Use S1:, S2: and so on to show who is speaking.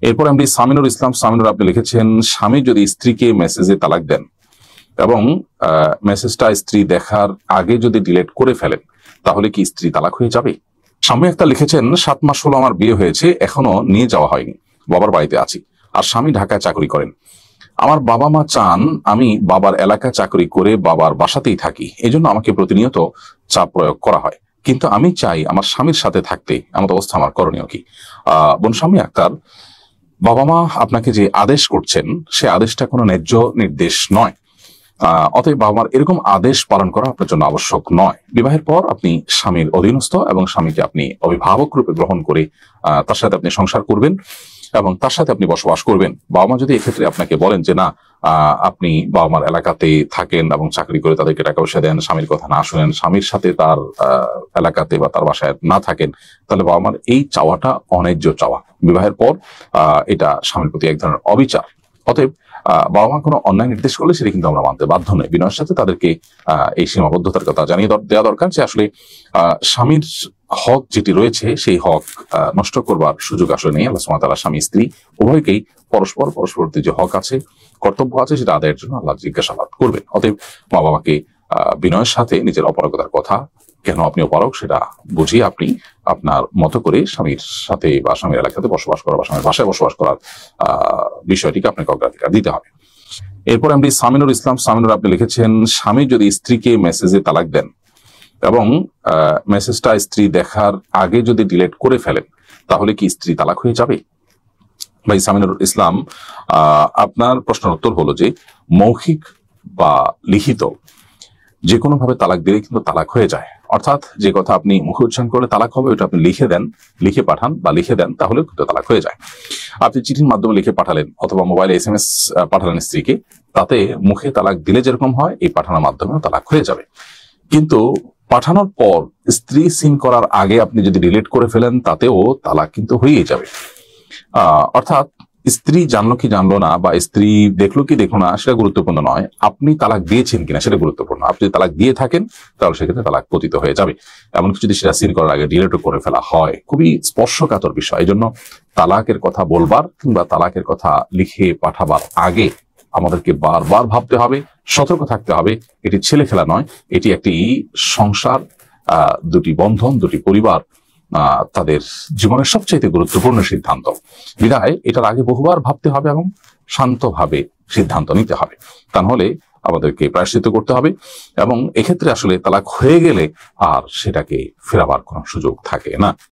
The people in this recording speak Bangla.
S1: এরপর এমডি সামিনুর ইসলাম সামিনুর আপনি লিখেছেন, স্বামী যদি স্ত্রীকে মেসেজে তালাক দেন এবং মেসেজটা স্ত্রী দেখার আগে যদি ডিলিট করে ফেলেন, তাহলে কি স্ত্রী তালাক হয়ে যাবে? স্বামী একটা লিখেছেন, 7 মাস হলো আমার বিয়ে হয়েছে, এখনো নিয়ে যাওয়া হয়নি, বাবার বাড়িতে আছি, আর স্বামী ঢাকায় চাকরি করেন। আমার বাবা মা চান আমি বাবার এলাকায় চাকরি করে বাবার বাসাতেই থাকি, এজন্য আমাকে প্রতিনিয়ত চাপ প্রয়োগ করা হয়, কিন্তু আমি চাই আমার স্বামীর সাথে থাকতে। এমন অবস্থা আমার করণীয় কি? বোন স্বামী আক্তার, বাবা মা আপনাকে যে আদেশ করছেন সে আদেশটা কোনো ন্যায্য নির্দেশ নয়। অতএব বাবা মার এরকম আদেশ পালন করা আপনার জন্য আবশ্যক নয়। বিবাহের পর আপনি স্বামীর অধীনস্থ এবং স্বামীকে আপনি অভিভাবক রূপে গ্রহণ করে তার সাথে আপনি সংসার করবেন এবং তার সাথে আপনি বসবাস করবেন। বাবা মা যদি এক্ষেত্রে আপনাকে বলেন যে না, আপনি বাবা মার এলাকাতে থাকেন এবং চাকরি করে তাদেরকে টাকা পয়সা দেন, স্বামীর কথা না শুনেন, স্বামীর সাথে তার এলাকাতে বা তার বাসায় না থাকেন, তাহলে বাবা মার এই চাওয়াটা অন্যায্য চাওয়া। বিবাহের পর এটা স্বামীর প্রতি এক ধরনের অবিচার। অতএব বাবা মা কোনো অন্যায় নির্দেশ করলে সেটা কিন্তু আমরা মানতে বাধ্য নই। বিনয়ের সাথে তাদেরকে এই সীমাবদ্ধতার কথা জানিয়ে দেওয়া দরকার যে আসলে স্বামীর হক যেটি রয়েছে সেই হক নষ্ট করবার সুযোগ আসলে নেই। আল্লাহ সুবহানাহু ওয়া তাআলা স্বামী স্ত্রী উভয়কেই পরস্পরতে যে হক আছে, কর্তব্য আছে, সেটা আদায়ের জন্য আল্লাহ জিজ্ঞাসাবাদ করবেন। অতএব মা বাবাকে বিনয়ের সাথে নিজের অপারগতার কথা, কেন আপনি অপারগ সেটা বুঝিয়ে আপনি আপনার মতো করে স্বামীর সাথে বা স্বামীর এলাকাতে বসবাস করা বা স্বামীর বাসায় বসবাস করার বিষয়টিকে আপনাকে অগ্রাধিকার দিতে হবে। এরপর এমডি সামিনুর ইসলাম সামিনুর আপনি লিখেছেন, স্বামী যদি স্ত্রীকে মেসেজে তালাক দেন এবং মেসেজটা স্ত্রী দেখার আগে যদি ডিলিট করে ফেলেন, তাহলে কি স্ত্রী তালাক হয়ে যাবে? ভাই সামিনুর ইসলাম, আপনার প্রশ্নের উত্তর হলো যে মৌখিক বা লিখিত যে কোনো ভাবে তালাক দিলে কিন্তু তালাক হয়ে যায়। অর্থাৎ যে কথা আপনি মুখে উচ্চারণ করলে তালাক হবে, ওটা আপনি লিখে দেন, লিখে পাঠান বা লিখে দেন, তাহলে কিন্তু তালাক হয়ে যায়। আপনি চিঠির মাধ্যমে লিখে পাঠালেন অথবা মোবাইলে SMS পাঠালেন স্ত্রীকে, তাতে মুখে তালাক দিলে যেরকম হয় এই পাঠানোর মাধ্যমেও তালাক হয়ে যাবে। কিন্তু পাঠানোর পর স্ত্রী সিন করার আগে আপনি যদি ডিলিট করে ফেলেন, তাতেও তালাক কিন্তু হয়েই যাবে। অর্থাৎ স্ত্রী জানলো কি জানলো না বা স্ত্রী দেখলো কি দেখলো না সেটা গুরুত্বপূর্ণ নয়, আপনি তালাক দিয়েছেন কিনা সেটা গুরুত্বপূর্ণ। আপনি যদি তালাক দিয়ে থাকেন তাহলে সেক্ষেত্রে তালাক পতিত হয়ে যাবে। এমনকি যদি সেটা সিন করার আগে ডিলিটও করে ফেলা হয়, খুবই স্পর্শকাতর বিষয়। এই জন্য তালাকের কথা বলবার কিংবা তালাকের কথা লিখে পাঠাবার আগে আমাদেরকে বারবার ভাবতে হবে, সতর্ক থাকতে হবে। এটি ছেলে খেলা নয়, এটি একটি সংসার, দুটি বন্ধন, দুটি পরিবার, তাদের জীবনের সবচেয়ে গুরুত্বপূর্ণ সিদ্ধান্ত। বিধায় এটার আগে বহুবার ভাবতে হবে এবং শান্তভাবে সিদ্ধান্ত নিতে হবে। তা নাহলে আমাদেরকে প্রায়শ্চিত্ত করতে হবে এবং এক্ষেত্রে আসলে তালাক হয়ে গেলে আর সেটাকে ফেরাবার কোনো সুযোগ থাকে না।